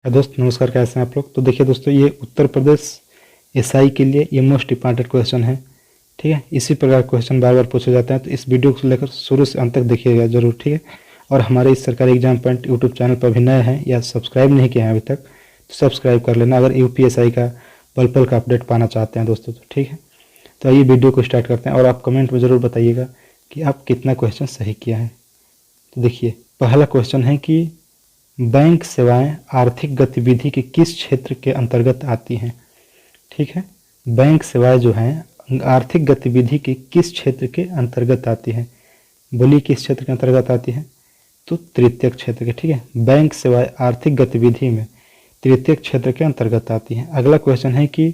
दोस्त नमस्कार, कैसे हैं आप लोग। तो देखिए दोस्तों, ये उत्तर प्रदेश एसआई के लिए ये मोस्ट इंपॉर्टेंट क्वेश्चन है। ठीक है, इसी प्रकार क्वेश्चन बार बार पूछे जाते हैं, तो इस वीडियो को लेकर शुरू से अंत तक देखिएगा जरूर। ठीक है, और हमारे इस सरकारी एग्जाम पॉइंट यूट्यूब चैनल पर भी नए हैं या सब्सक्राइब नहीं किए हैं अभी तक, तो सब्सक्राइब कर लेना अगर यूपीएसआई का पल पल का अपडेट पाना चाहते हैं दोस्तों। तो ठीक है, तो आइए वीडियो को स्टार्ट करते हैं और आप कमेंट में ज़रूर बताइएगा कि आप कितना क्वेश्चन सही किया है। तो देखिए, पहला क्वेश्चन है कि बैंक सेवाएं आर्थिक गतिविधि के किस क्षेत्र के अंतर्गत आती हैं। ठीक है, बैंक सेवाएं जो हैं आर्थिक गतिविधि के किस क्षेत्र के अंतर्गत आती हैं। बोलिए किस क्षेत्र के अंतर्गत आती है, तो तृतीयक क्षेत्र के। ठीक है, बैंक सेवाएं आर्थिक गतिविधि में तृतीयक क्षेत्र के अंतर्गत आती हैं। अगला क्वेश्चन है कि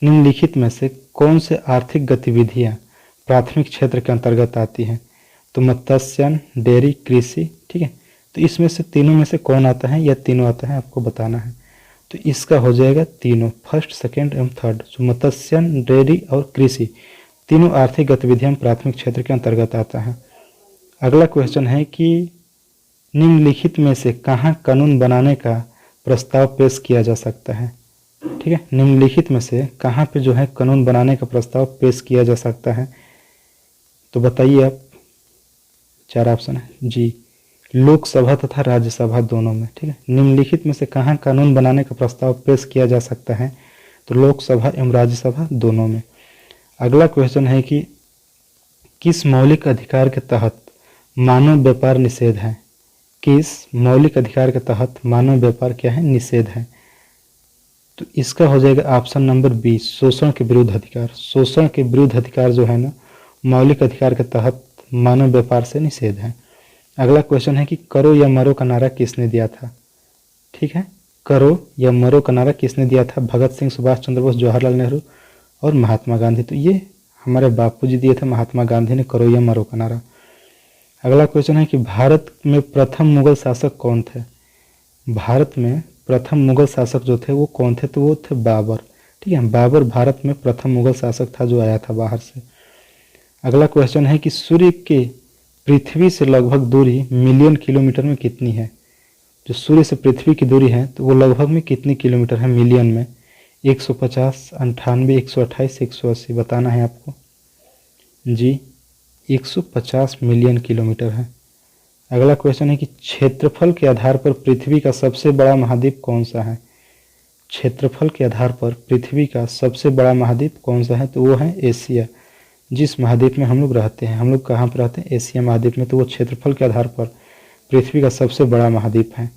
निम्नलिखित में से कौन से आर्थिक गतिविधियां प्राथमिक क्षेत्र के अंतर्गत आती हैं। तो मत्स्यन, डेयरी, कृषि। ठीक है, तो इसमें से तीनों में से कौन आता है या तीनों आता है आपको बताना है। तो इसका हो जाएगा तीनों, फर्स्ट, सेकंड एवं थर्ड। जो मत्स्यन, डेयरी और कृषि तीनों आर्थिक गतिविधियां प्राथमिक क्षेत्र के अंतर्गत आता है। अगला क्वेश्चन है कि निम्नलिखित में से कहाँ कानून बनाने का प्रस्ताव पेश किया जा सकता है। ठीक है, निम्नलिखित में से कहाँ पे जो है कानून बनाने का प्रस्ताव पेश किया जा सकता है। तो बताइए आप, चार ऑप्शन है जी, लोकसभा तथा राज्यसभा दोनों में। ठीक है, निम्नलिखित में से कहाँ कानून बनाने का प्रस्ताव पेश किया जा सकता है, तो लोकसभा एवं राज्यसभा दोनों में। अगला क्वेश्चन है कि किस मौलिक अधिकार के तहत मानव व्यापार निषेध है। किस मौलिक अधिकार के तहत मानव व्यापार क्या है, निषेध है। तो इसका हो जाएगा ऑप्शन नंबर बी, शोषण के विरुद्ध अधिकार। शोषण के विरुद्ध अधिकार जो है ना, मौलिक अधिकार के तहत मानव व्यापार से निषेध है। अगला क्वेश्चन है कि करो या मरो का नारा किसने दिया था। ठीक है, करो या मरो का नारा किसने दिया था, भगत सिंह, सुभाष चंद्र बोस, जवाहरलाल नेहरू और महात्मा गांधी। तो ये हमारे बापू जी दिए थे, महात्मा गांधी ने करो या मरो का नारा। अगला क्वेश्चन है कि भारत में प्रथम मुगल शासक कौन थे। भारत में प्रथम मुगल शासक जो थे वो कौन थे, तो वो थे बाबर। ठीक है, बाबर भारत में प्रथम मुगल शासक था जो आया था बाहर से। अगला क्वेश्चन है कि सूर्य के पृथ्वी से लगभग दूरी मिलियन किलोमीटर में कितनी है। जो सूर्य से पृथ्वी की दूरी है तो वो लगभग में कितनी किलोमीटर है मिलियन में। 150, 98, 128, 180 बताना है आपको जी। 150 मिलियन किलोमीटर है। अगला क्वेश्चन है कि क्षेत्रफल के आधार पर पृथ्वी का सबसे बड़ा महाद्वीप कौन सा है। क्षेत्रफल के आधार पर पृथ्वी का सबसे बड़ा महाद्वीप कौन सा है, तो वो है एशिया। जिस महाद्वीप में हम लोग रहते हैं, हम लोग कहाँ पर रहते हैं, एशिया महाद्वीप में, तो वो क्षेत्रफल के आधार पर पृथ्वी का सबसे बड़ा महाद्वीप है।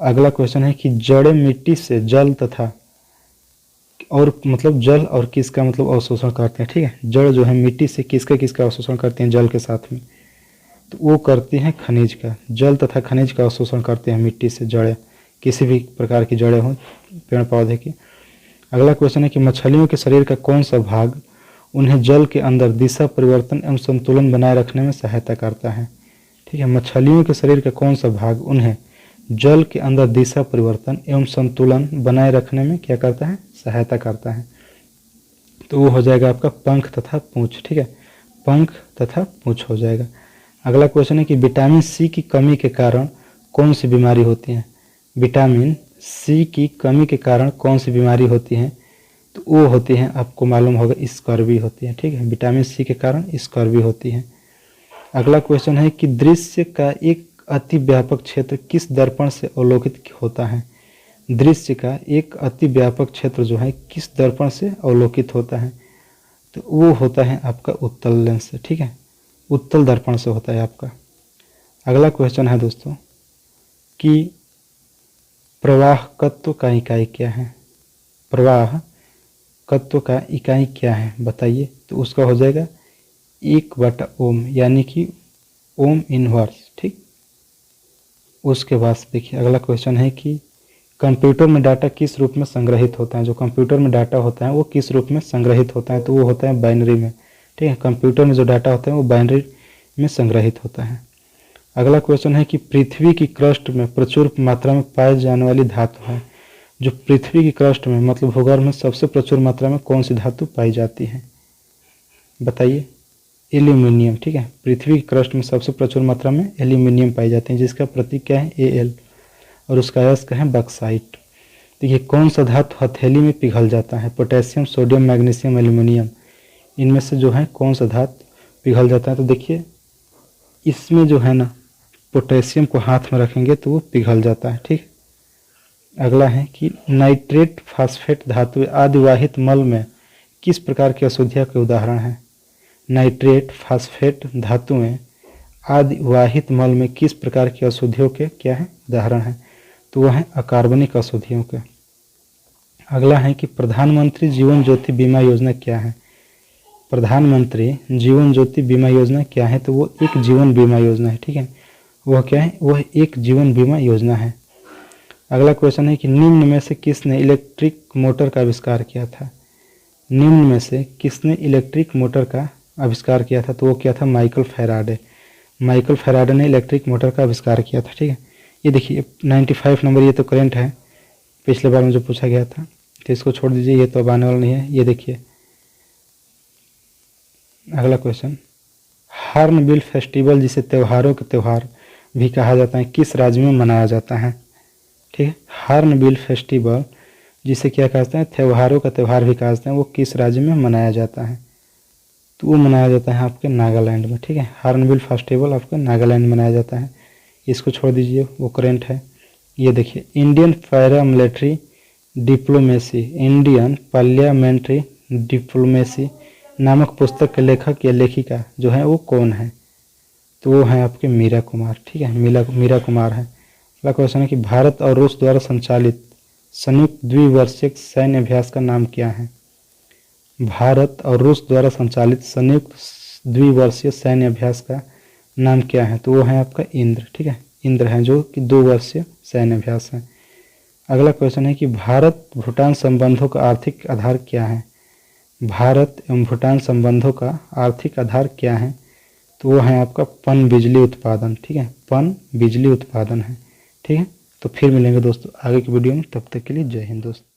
अगला क्वेश्चन है कि जड़ें मिट्टी से जल तथा और मतलब जल और किसका मतलब अवशोषण करते हैं। ठीक है, जड़ जो है मिट्टी से किसका किसका अवशोषण करते हैं जल के साथ में, तो वो करती हैं खनिज का। जल तथा खनिज का अवशोषण करते हैं मिट्टी से जड़ें, किसी भी प्रकार की जड़ें हों पेड़ पौधे की। अगला क्वेश्चन है कि मछलियों के शरीर का कौन सा भाग उन्हें जल के अंदर दिशा परिवर्तन एवं संतुलन बनाए रखने में सहायता करता है। ठीक है, मछलियों के शरीर का कौन सा भाग उन्हें जल के अंदर दिशा परिवर्तन एवं संतुलन बनाए रखने में क्या करता है, सहायता करता है। तो वो हो जाएगा आपका पंख तथा पूंछ। ठीक है, पंख तथा पूंछ हो जाएगा। अगला क्वेश्चन है कि विटामिन सी की कमी के कारण कौन सी बीमारी होती है। विटामिन सी की कमी के कारण कौन सी बीमारी होती है, तो वो होती है, आपको मालूम होगा, स्कर्वी होती है। ठीक है, विटामिन सी के कारण स्कर्वी होती है। अगला क्वेश्चन है कि दृश्य का एक अति व्यापक क्षेत्र किस दर्पण से अवलोकित होता है। दृश्य का एक अति व्यापक क्षेत्र जो है किस दर्पण से अवलोकित होता है, तो वो होता है आपका उत्तल लेंस से। ठीक है, उत्तल दर्पण से होता है आपका। अगला क्वेश्चन है दोस्तों कि प्रवाहकत्व का इकाई क्या है। प्रवाह कत्व का इकाई क्या है बताइए, तो उसका हो जाएगा 1/ओम, यानी कि ओम इनवर्स। ठीक, उसके बाद देखिए अगला क्वेश्चन है कि कंप्यूटर में डाटा किस रूप में संग्रहित होता है। जो कंप्यूटर में डाटा होता है वो किस रूप में संग्रहित होता है, तो वो होता है बाइनरी में। ठीक है, कंप्यूटर में जो डाटा होता है वो बाइनरी में संग्रहित होता है। अगला क्वेश्चन है कि पृथ्वी की क्रस्ट में प्रचुर मात्रा में पाई जाने वाली धातु है। जो पृथ्वी की क्रस्ट में मतलब भूगर्भ में सबसे प्रचुर मात्रा में कौन सी धातु पाई जाती है, बताइए। एल्यूमिनियम। ठीक है, पृथ्वी की क्रस्ट में सबसे प्रचुर मात्रा में एल्यूमिनियम पाई जाते हैं, जिसका प्रतीक क्या है, Al। और उसका अयस्क है बक्साइट। देखिए कौन सा धातु हथेली में पिघल जाता है? Potassium, sodium, magnesium, aluminium. इनमें से जो है कौन सा धातु पिघल जाता है? तो देखिए इसमें जो है ना पोटेशियम को हाथ में रखेंगे तो वो पिघल जाता है। ठीक। अगला है कि नाइट्रेट फास्फेट धातु आदिवाहित मल में किस प्रकार की अशुद्धियों के उदाहरण हैं? नाइट्रेट फास्फेट धातुएं आदिवाहित मल में किस प्रकार की अशुद्धियों के क्या है उदाहरण हैं? तो वह है अकार्बनिक अशुद्धियों के। अगला है कि प्रधानमंत्री जीवन ज्योति बीमा योजना क्या है? प्रधानमंत्री जीवन ज्योति बीमा योजना क्या है? तो वो एक जीवन बीमा योजना है। ठीक है, वह क्या है? वह एक जीवन बीमा योजना है। अगला क्वेश्चन है कि निम्न में से किसने इलेक्ट्रिक मोटर का आविष्कार किया था? निम्न में से किसने इलेक्ट्रिक मोटर का आविष्कार किया था? तो वो क्या था? Michael Faraday. माइकल फैराडे ने इलेक्ट्रिक मोटर का आविष्कार किया था। ठीक है, ये देखिए 95 नंबर, ये तो करंट है, पिछले बार में जो पूछा गया था, तो इसको छोड़ दीजिए, ये तो अब आने वाला नहीं है। ये देखिए अगला क्वेश्चन, हार्नबिल फेस्टिवल जिसे त्योहारों के त्यौहार भी कहा जाता है किस राज्य में मनाया जाता है? ठीक है, हार्नबिल फेस्टिवल जिसे क्या कहते हैं? त्योहारों का त्यौहार भी कहते हैं, वो किस राज्य में मनाया जाता है? तो वो मनाया जाता है आपके नागालैंड में। ठीक है, हार्नबिल फेस्टिवल आपके नागालैंड में मनाया जाता है, इसको छोड़ दीजिए, वो करंट है। ये देखिए Indian paramilitary diplomacy, Indian parliamentary diplomacy नामक पुस्तक के लेखक या लेखिका जो है वो कौन है? तो वो है आपके मीरा कुमार। ठीक है, मीरा कुमार है। अगला क्वेश्चन है कि भारत और रूस द्वारा संचालित संयुक्त द्विवर्षीय सैन्य अभ्यास का नाम क्या है? भारत और रूस द्वारा संचालित संयुक्त द्विवर्षीय सैन्य अभ्यास का नाम क्या है? तो वो है आपका इंद्र। ठीक है, इंद्र है, जो कि 2 वर्षीय सैन्य अभ्यास है। अगला क्वेश्चन है कि भारत भूटान संबंधों का आर्थिक आधार क्या है? भारत एवं भूटान संबंधों का आर्थिक आधार क्या है? तो वो है आपका पन बिजली उत्पादन। ठीक है, पन बिजली उत्पादन है। ठीक है, तो फिर मिलेंगे दोस्तों आगे की वीडियो में, तब तक के लिए जय हिंद दोस्तों।